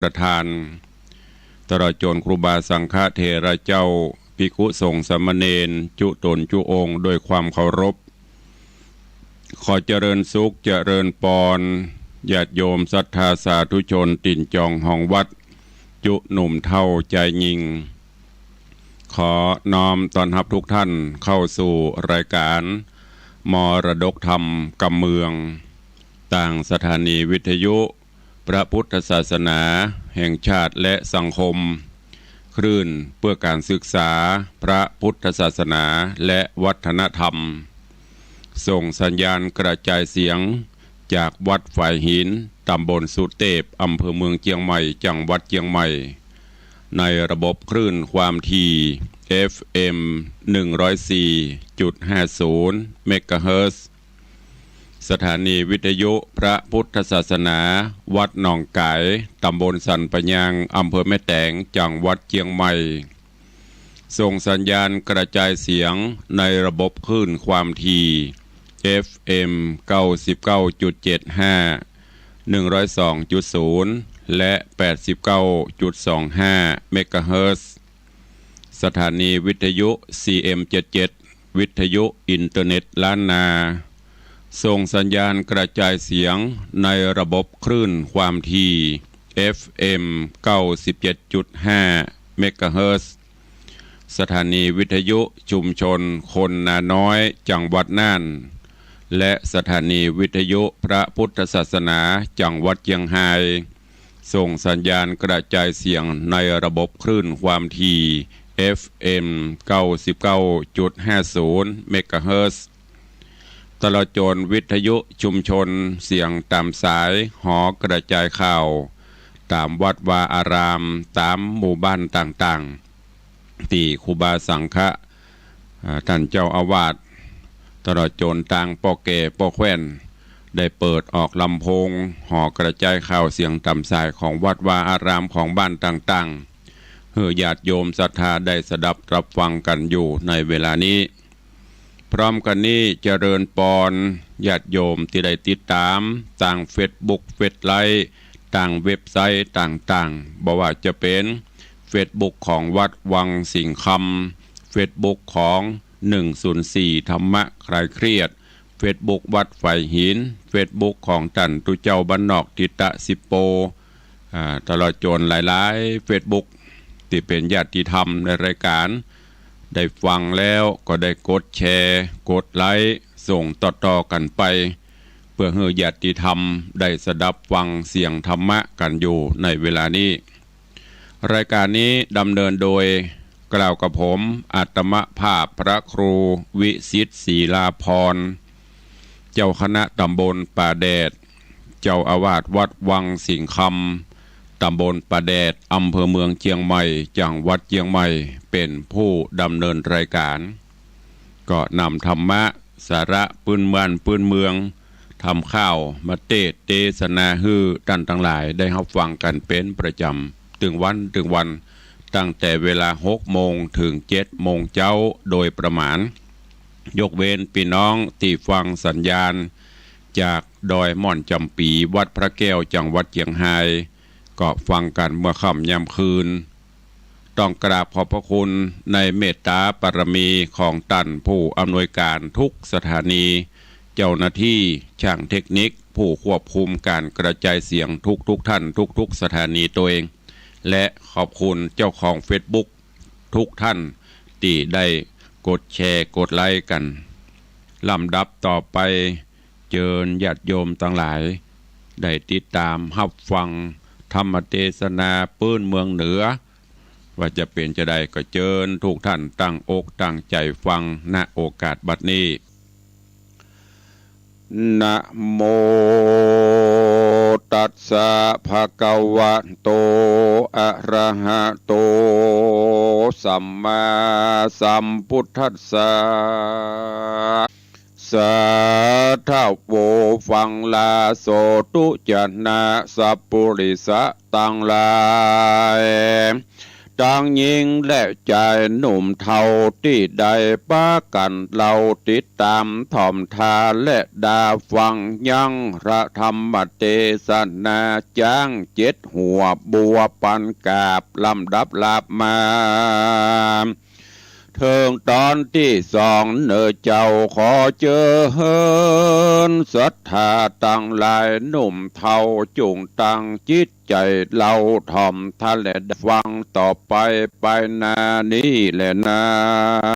ประธานตลอดจนครูบาสังฆเถระเจ้าภิกขุสงฆ์สามเณรจุตนจุองค์ด้วยความเคารพขอเจริญสุขเจริญปอนญาติโยมศรัทธาสาธุชนติ่นจองห้องวัดจุหนุ่มเท่าใจยิงขอน้อมต้อนรับทุกท่านเข้าสู่รายการมรดกธรรมกำเมืองต่างสถานีวิทยุพระพุทธศาสนาแห่งชาติและสังคมคลื่นเพื่อการศึกษาพระพุทธศาสนาและวัฒนธรรมส่งสัญญาณกระจายเสียงจากวัดฝ่ายหินตำบลสุเทพอำเภอเมืองเชียงใหม่จังหวัดเชียงใหม่ในระบบคลื่นความถี่ FM 104.50 เมกะเฮิรตซ์สถานีวิทยุพระพุทธศาสนาวัดหนองไก่ตำบลสันปะยางอำเภอแม่แตงจังหวัดเชียงใหม่ส่งสัญญาณกระจายเสียงในระบบคลื่นความถี่ FM 99.75 102.0 และ 89.25 เมกะเฮิรตซ์สถานีวิทยุ CM77 วิทยุอินเทอร์เน็ตล้านนาส่งสัญญาณกระจายเสียงในระบบคลื่นความถี่ FM 97.5 เมกะเฮิรตซ์สถานีวิทยุชุมชนคนนาน้อยจังหวัดน่านและสถานีวิทยุพระพุทธศาสนาจังหวัดเชียงรายส่งสัญญาณกระจายเสียงในระบบคลื่นความถี่ FM 99.50 เมกะเฮิรตซ์ตลอดจนวิทยุชุมชนเสียงตามสายหอกระจายข่าวตามวัดวาอารามตามหมู่บ้านต่างๆที่ครูบาสังฆะท่านเจ้าอาวาสตลอดจนต่างป่อแก่ป่อแคว้นได้เปิดออกลำโพงหอกระจายข่าวเสียงตามสายของวัดวาอารามของบ้านต่างๆเพื่อญาติโยมศรัทธาได้สดับรับฟังกันอยู่ในเวลานี้พร้อมกันนี้เจริญปอนญาติโยมที่ได้ติดตามต่างเฟซบุ๊กเฟซไลน์ต่างเว็บไซต์ต่างๆบอกว่าจะเป็นเฟซบุ๊กของวัดวังสิงห์คำเฟซบุ๊กของ104ธรรมะคลายเครียดเฟซบุ๊กวัดไฟหินเฟซบุ๊กของตันตุเจ้าบ้านนอกทิตะสิโปตลอดจนหลายๆเฟซบุ๊กที่เป็นญาติธรรมในรายการได้ฟังแล้วก็ได้กดแชร์กดไลค์ส่งต่อๆกันไปเพื่อให้ญาติธรรมได้สดับฟังเสียงธรรมะกันอยู่ในเวลานี้รายการนี้ดำเนินโดยกล่าวกับผมอาตมภาพพระครูวิสิทธิ์ศรีลาภรณ์เจ้าคณะตำบลป่าแดดเจ้าอาวาสวัดวังสิงห์คำตำบลป่าแดดอำเภอเมืองเชียงใหม่จังหวัดเชียงใหม่เป็นผู้ดำเนินรายการก็นำธรรมะสาระปืนบ้านปืนเมืองทำข้าวมาเทศนาฮือท่านทั้งหลายได้รับฟังกันเป็นประจำถึงวันตั้งแต่เวลา6 โมงถึง7 โมงเช้าโดยประมาณยกเว้นพี่น้องที่ฟังสัญญาณจากดอยม่อนจำปีวัดพระแก้วจังหวัดเชียงรายก็ฟังกันเมื่อค่ำยามคืนต้องกราบขอบพระคุณในเมตตาบารมีของท่านผู้อำนวยการทุกสถานีเจ้าหน้าที่ช่างเทคนิคผู้ควบคุมการกระจายเสียงทุกท่านทุกสถานีตัวเองและขอบคุณเจ้าของ Facebook ทุกท่านที่ได้กดแชร์กดไลค์กันลำดับต่อไปเชิญญาติโยมทั้งหลายได้ติดตามรับฟังธรรมเทศนาปื้นเมืองเหนือว่าจะเป็นจะได้ก็เชิญทุกท่านตั้งอกตั้งใจฟังณโอกาสบัดนี้นะโมตัสสะภะคะวะโตอะระหะโตสัมมาสัมพุทธัสสะสาธุโวฟังลาโสตุจนะสัพปุริสะตังลาย จางหญิงและชายหนุ่มเทาที่ใดป้ากันเราติดตามถ่อมทาและดาฟังยังพระธรรมเทศนาจ้างเจ็ดหัวบัวปันกาบลำดับลาบมาเทิงตอนที่สองเนอเจ้าขอเจอเฮินศรัทธาตั้งหลายหนุ่มเทาจุงตั้งจิตใจเราถ่อมทะเลฟังต่อไปไปนานี้แหละนะ